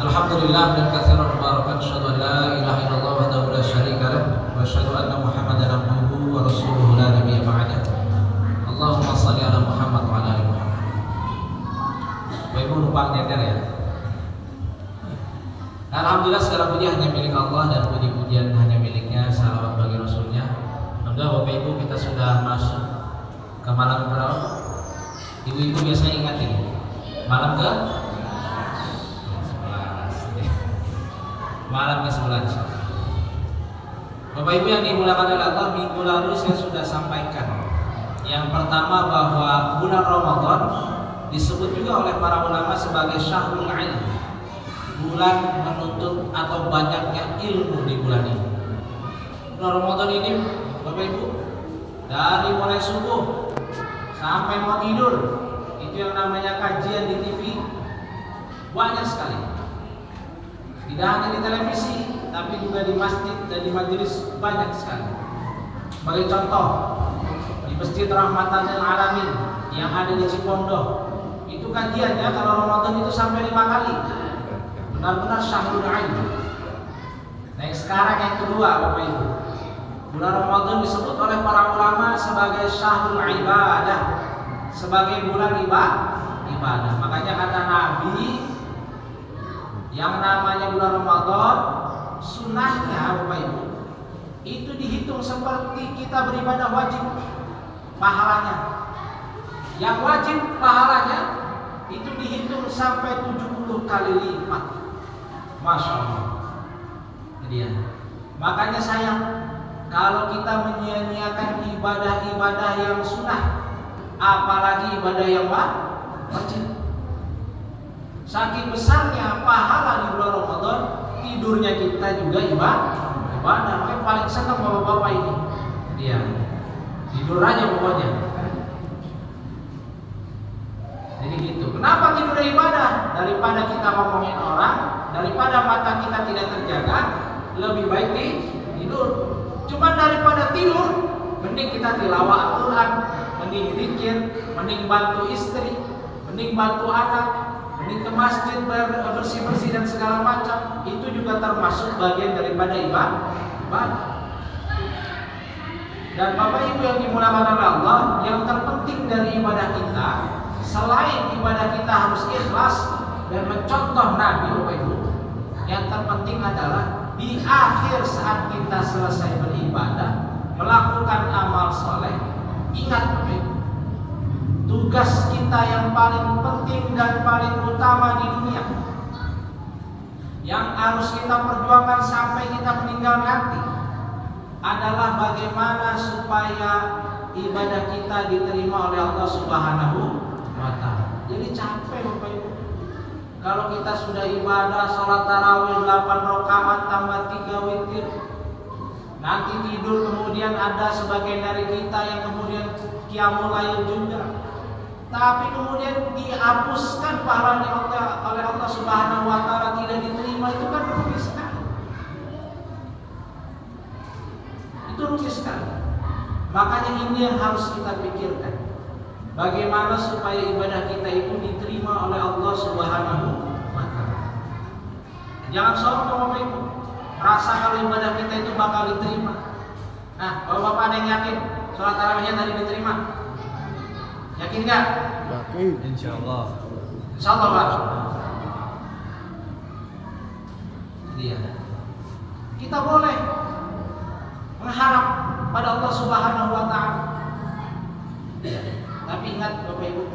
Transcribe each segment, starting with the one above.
Alhamdulillah dan katsiran mubarakan asyhadu an la ilaha illallah wahdahu la syarika lah wa asyhadu anna Muhammadan abduhu wa rasuluhu la nabiyya ba'dah. Allahumma shalli ala Muhammad wa ala ali Muhammad. Bapak Ibu numpang nyender ya. Alhamdulillah segala puji hanya milik Allah dan puji-pujian hanya miliknya, salawat bagi Rasulnya. Alhamdulillah Bapak Ibu kita sudah masuk ke malam berapa? Ibu-ibu biasanya ingat ini malam ke malam ke-11. Bapak Ibu yang dimuliakan oleh Allah, minggu lalu saya sudah sampaikan. Yang pertama bahwa bulan Ramadan disebut juga oleh para ulama sebagai syahrul ilm, bulan menuntut atau banyaknya ilmu di bulan ini. Bulan Ramadan ini Bapak Ibu dari mulai subuh sampai mau tidur itu yang namanya kajian di TV banyak sekali. Tidak hanya di televisi, tapi juga di masjid dan di majelis banyak sekali. Sebagai contoh, di Masjid Rahmatan lil Alamin yang ada di Cipondoh, itu kajiannya kalau Ramadan itu sampai 5 kali. Benar-benar syahrul ilm. Nah, sekarang yang kedua, Bapak Ibu, bulan Ramadan disebut oleh para ulama sebagai syahrul ibadah, sebagai bulan ibadah. Makanya kata Nabi, yang namanya bulan Ramadan, sunnahnya Bapak Ibu itu dihitung seperti kita beribadah wajib pahalanya. Yang wajib pahalanya itu dihitung sampai 70 kali lipat. Masya Allah. Jadi ya. Makanya sayang kalau kita menyia-nyiakan ibadah-ibadah yang sunnah, apalagi ibadah yang wajib. Saking besarnya pahala di bulan Ramadan, tidurnya kita juga ibadah. Makanya paling senang bapak-bapak ini. Dia tidur aja pokoknya. Jadi gitu. Kenapa tidur ibadah? Daripada kita ngomongin orang, daripada mata kita tidak terjaga, lebih baik tidur. Cuma daripada tidur, mending kita tilawah Al-Quran, mending zikir, mending bantu istri, mending bantu anak, mending ke masjid bersih-bersih dan segala macam. Itu juga termasuk bagian daripada ibadah. Dan Bapak Ibu yang dimuliakan oleh Allah, yang terpenting dari ibadah kita, selain ibadah kita harus ikhlas dan mencontoh Nabi, Bapak Ibu, yang terpenting adalah di akhir saat kita selesai beribadah, melakukan amal soleh. Ingat Bapak Ibu, tugas kita yang paling penting dan paling utama di dunia, yang harus kita perjuangkan sampai kita meninggal nanti, adalah bagaimana supaya ibadah kita diterima oleh Allah Subhanahu wa Ta'ala. Jadi capek Bapak Ibu kalau kita sudah ibadah sholat tarawih 8 rakaat tambah 3 witir, nanti tidur kemudian ada sebagian dari kita yang kemudian qiyamul lail juga, tapi kemudian dihapuskan pahalanya oleh Allah Subhanahu wa Ta'ala, tidak diterima. Itu kan rugi sekali. Itu rugi sekali. Makanya ini yang harus kita pikirkan. Bagaimana supaya ibadah kita itu diterima oleh Allah Subhanahu wa Ta'ala. Jangan sombong Bapak Ibu, rasa kalau ibadah kita itu bakal diterima. Nah, kalau Bapak ada yang yakin sholat tarawihnya tadi diterima? Yakin nggak? Yakin. Insyaallah. Insyaallah Pak. Dia. Kita boleh mengharap pada Allah Subhanahu wa Ta'ala. Tapi ingat Bapak Ibu,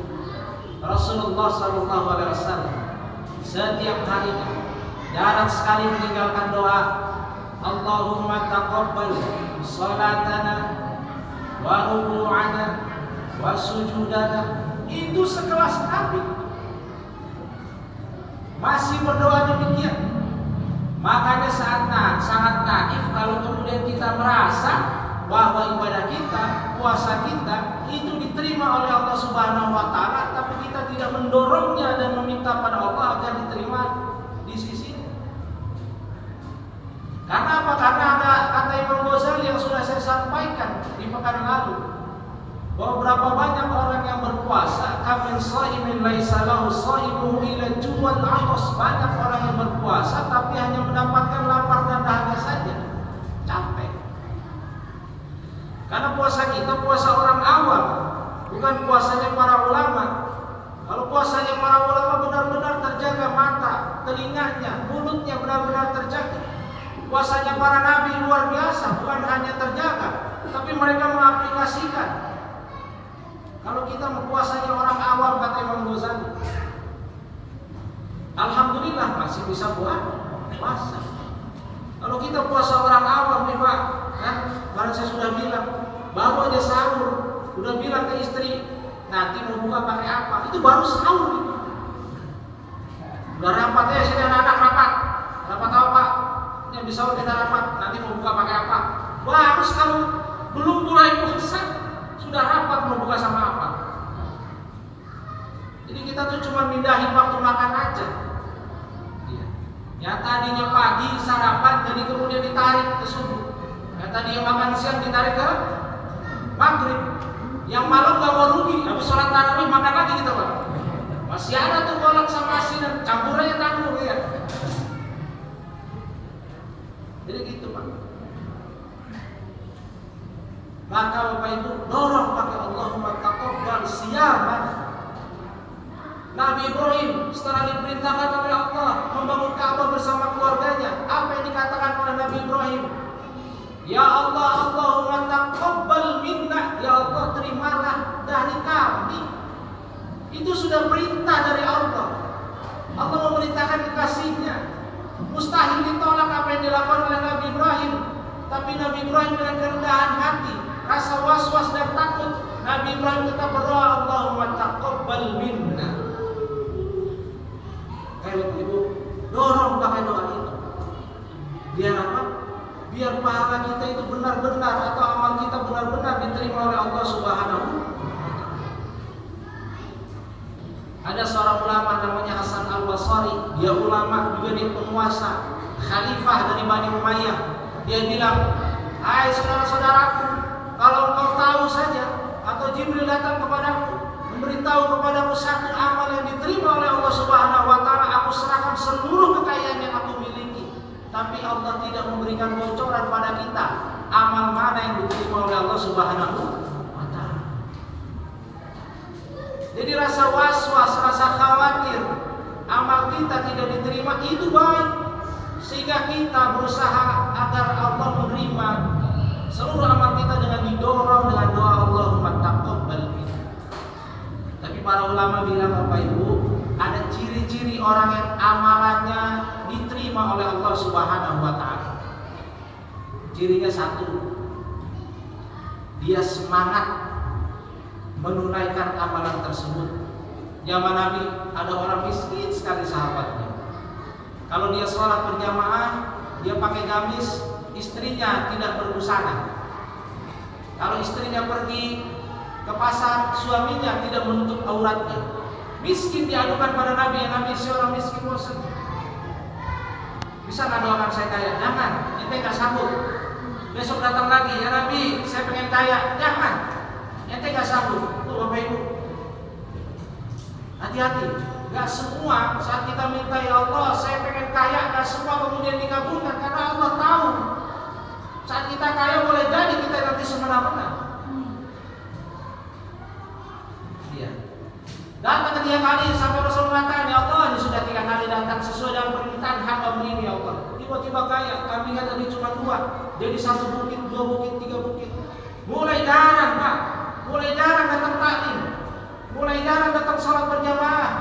Rasulullah sallallahu alaihi wasallam setiap harinya jarang sekali meninggalkan doa, Allahumma taqabbal salatana wa ruku'ana wa sujudana. Itu sekelas Nabi masih berdoa demikian. Makanya sangat naif kalau kemudian kita merasa bahwa ibadah kita, puasa kita itu diterima oleh Allah Subhanahu wa Ta'ala, tapi kita tidak mendorongnya dan meminta pada Allah agar diterima di sisi. Karena apa? Karena ada kata Imam Ghazali yang sudah saya sampaikan di pekan lalu, bahwa berapa banyak orang yang berpuasa kam min shaimin laisa lahu shaimuhu illa ju'an 'atas. Banyak orang yang berpuasa tapi hanya mendapatkan lapar dan dahaga saja. Capek. Karena puasa kita puasa orang awam, bukan puasanya para ulama. Kalau puasanya para ulama benar-benar terjaga mata, telinganya, mulutnya benar-benar terjaga. Puasanya para nabi luar biasa, bukan hanya terjaga, tapi mereka mengaplikasikan. Kalau kita puasanya orang awam, kata Imam Ghazali, alhamdulillah masih bisa puasa. Kalau kita puasa orang awam nih Pak, kan? Karena saya sudah bilang, baru aja sahur, udah bilang ke istri, nanti mau buka pakai apa? Itu baru sahur. Udah rapat ya, sini anak-anak rapat apa Pak? Yang bisa kita rapat, nanti mau buka pakai apa? Baru kamu belum mulai puasa, sudah rapat mau buka sama apa? Jadi kita tuh cuma mindahin waktu makan aja. Yang tadinya pagi sarapan, jadi kemudian ditarik ke subuh. Yang tadinya makan siang ditarik ke maghrib. Yang malam gak mau rugi, habis sholat tarawih makan lagi gitu Pak. Masih ada tuh kolak sama asinan, campur aja tanggung ya. Jadi gitu Pak. Maka Bapak Ibu dorong pakai Allahumma taqabbal siyaman. Nabi Ibrahim setelah diperintahkan oleh Allah membangun Ka'bah bersama keluarganya, apa yang dikatakan oleh Nabi Ibrahim? Ya Allah, Allahumma taqabbal minna. Ya Allah, terimalah dari kami. Itu sudah perintah dari Allah. Allah memerintahkan kekasihnya. Mustahil ditolak apa yang dilakukan oleh Nabi Ibrahim. Tapi Nabi Ibrahim dengan kerendahan hati, rasa was-was dan takut, Nabi Ibrahim tetap berdoa, Allahumma taqabbal minna. Kayak Ibu dorong pakai doa itu. Biar apa? Biar pahala kita itu benar-benar atau amal kita benar-benar diterima oleh Allah Subhanahu. Ada seorang ulama namanya Hasan Al-Basri. Dia ulama juga, dia penguasa, khalifah dari Bani Umayyah. Dia bilang, hai saudara-saudaraku, kalau engkau tahu saja atau Jibril datang kepadaku memberitahu kepadaku satu amal yang diterima oleh Allah Subhanahu wa taala, aku serahkan seluruh kekayaan yang aku miliki. Tapi Allah tidak memberikan bocoran pada kita amal mana yang diterima oleh Allah Subhanahu wa taala. Jadi rasa was-was, rasa khawatir amal kita tidak diterima itu baik, sehingga kita berusaha agar Allah menerima seluruh amal kita dengan didorong dengan doa Allahumma taqabbal minna. Tapi para ulama bilang Bapak Ibu, ada ciri-ciri orang yang amalannya diterima oleh Allah Subhanahu wa taala. Cirinya satu, dia semangat menunaikan amalan tersebut. Zaman Nabi ada orang miskin sekali sahabatnya. Kalau dia sholat berjamaah, dia pakai gamis, istrinya tidak berbusana. Kalau istrinya pergi ke pasar, suaminya tidak menutup auratnya. Miskin diadukan pada Nabi, ya Nabi, seorang miskin bosan. Bisa nggak doakan saya kaya? Jangan, ente nggak sanggup. Besok datang lagi, ya Nabi, saya pengen kaya. Jangan, ente nggak sanggup. Tuh Bapak Ibu, hati-hati. Gak semua saat kita minta ya Allah saya pengen kaya, gak semua kemudian dikabulkan, karena Allah tahu saat kita kaya boleh jadi kita nanti semena-mena. Iya. Datang ketiga kali sampai Rasul mengatakan, ya Allah ini sudah 3 kali datang sesuai dengan permintaan hamba ini ya Allah. Tiba-tiba kaya, kami lihat tadi cuma 2, jadi 1 bukit, 2 bukit, 3 bukit. Mulai jarang Pak, mulai jarang datang taklim, mulai jarang datang sholat berjamaah,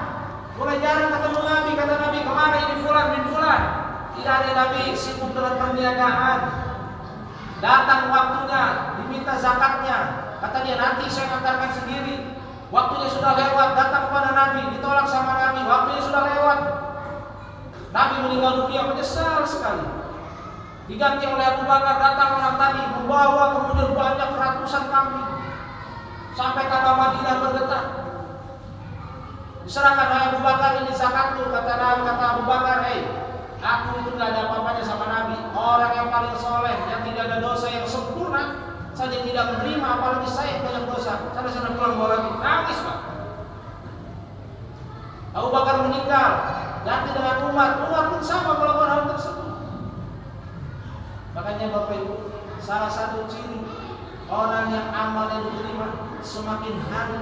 mulai jarang ketemu Nabi. Kata Nabi, kemana ini fulan bin fulan? Tidak ada Nabi, sibuk dengan perniagaan. Datang waktunya, diminta zakatnya. Kata dia, nanti saya antarkan sendiri. Waktunya sudah lewat, datang kepada Nabi, ditolak sama Nabi, waktunya sudah lewat. Nabi meninggal dunia, menyesal sekali. Diganti oleh Abu Bakar, datang orang tadi, membawa kemudian banyak ratusan kambing. Sampai tanah Madinah bergetar. Diserahkan oleh Abu Bakar, ini zakatku. Kata Abu Bakar, aku itu tidak ada apa-apanya sama Nabi. Orang yang paling soleh, yang tidak ada dosa, yang sempurna saja tidak menerima, apalagi saya yang banyak dosa. Sana pulang bawa lagi. Nangis Pak. meninggal, ganti dengan umat pun sama melakukan hal tersebut. Makanya Bapak Ibu, salah satu ciri orang yang amalnya diterima, semakin hari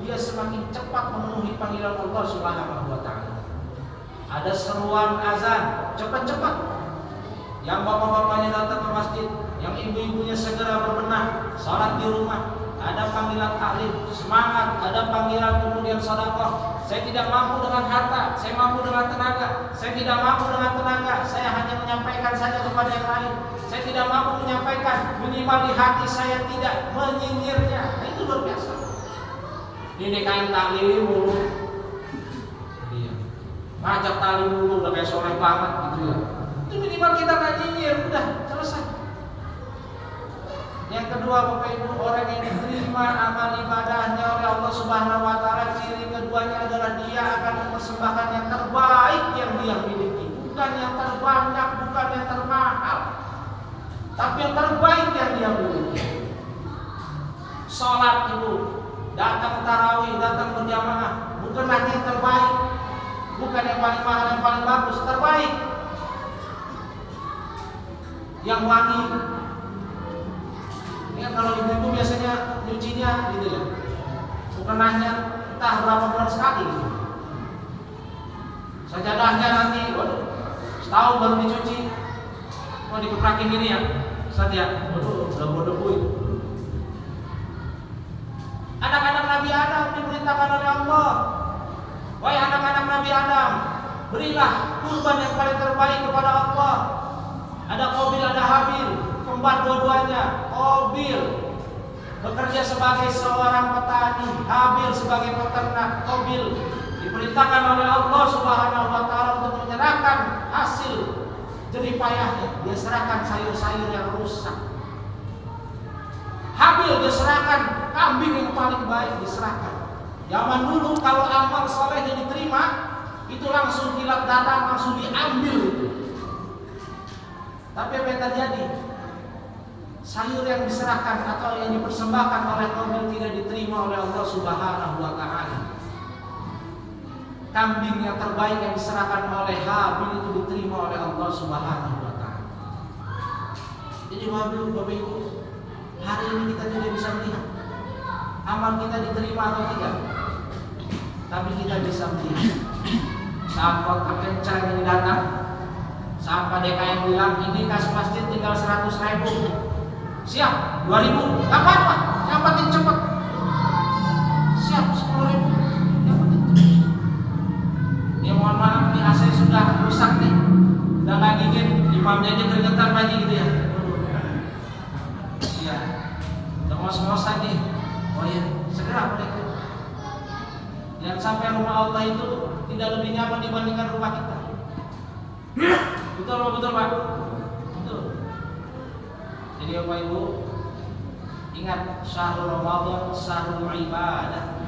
dia semakin cepat memenuhi panggilan Allah Subhanahu wa taala. Ada seruan azan, cepat-cepat. Yang bapak-bapaknya datang ke masjid, yang ibu-ibunya segera berbenah, salat di rumah. Ada panggilan taklim, semangat. Ada panggilan kemudian sedekah. Saya tidak mampu dengan harta, saya mampu dengan tenaga. Saya tidak mampu dengan tenaga, saya hanya menyampaikan saja kepada yang lain. Saya tidak mampu menyampaikan, minimal di hati saya tidak menyinyirnya. Nah, itu luar biasa. Ini kain taklim mulu, iya. Ngajak taklim mulu, udah kayak soleh banget gitu ya. Itu minimal kita nggak nyinyir, udah selesai. Yang kedua Bapak Ibu, orang yang diterima amal ibadahnya oleh Allah Subhanahu wa taala, ciri keduanya adalah dia akan mempersembahkan yang terbaik yang dia miliki, bukan yang terbanyak, bukan yang termahal, tapi yang terbaik yang dia miliki. Salat Ibu, datang tarawih, datang berjamaah, bukan hanya yang terbaik, bukan yang paling mahal, yang paling bagus, terbaik, yang wangi. Ini kalau ibu-ibu biasanya nyucinya gitu ya, bukan hanya entah berapa bulan sekali gitu. Sajadahnya nanti, waduh, setahun baru dicuci, mau dikeprakin gini ya, Satya, waduh, debu-debu itu. Anak-anak Nabi Adam diperintahkan oleh Allah, wahai anak-anak Nabi Adam, berilah kurban yang paling terbaik kepada Allah. Ada Qabil, ada Habil, kembar dua-duanya. Qabil bekerja sebagai seorang petani, Habil sebagai peternak. Qabil diperintahkan oleh Allah Subhanahu wa taala untuk menyerahkan hasil jerih payahnya. Dia serahkan sayur-sayur yang rusak. Habil dia serahkan kambing yang paling baik, diserahkan. Zaman dulu kalau amal solehnya diterima, itu langsung kilat datang, langsung diambil itu. Tapi apa yang terjadi? Sayur yang diserahkan atau yang dipersembahkan oleh Qabil tidak diterima oleh Allah Subhanahu wa taala. Kambing yang terbaik yang diserahkan oleh Habil itu diterima oleh Allah Subhanahu wa taala. Jadi Bapak Ibu, hari ini kita tidak bisa melihat amal kita diterima atau tidak, tapi kita bisa melihat saat kota kencang ini datang, saat Pak DKM bilang ini kas masjid tinggal 100.000, siap 2.000, gak apa-apa, yang penting cepat. Siap 10.000, yang penting cepat. Ya mohon maaf nih, AC sudah rusak nih, udah gak dingin, imamnya aja keringetan lagi gitu ya. Iya, udah ngos-ngosan nih. Oh iya, segera mereka. Yang sampai rumah Allah itu tidak lebih nyaman dibandingkan rumah kita. Betul Pak? Betul. Jadi Bapak Ibu, ingat syahrul Ramadan, syahrul ibadah.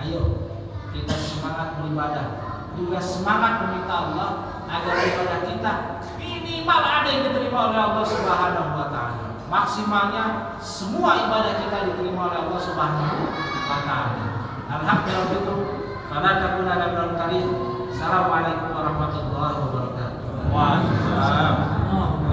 Ayo kita semangat beribadah, juga semangat meminta Allah agar ibadah kita minimal ada yang diterima oleh Allah Subhanahu wa taala. Maksimalnya semua ibadah kita diterima oleh Allah Subhanahu wa taala. Alhamdulillah itu. Fala takuna minal karim. Assalamualaikum warahmatullahi wabarakatuh. Waalaikumsalam.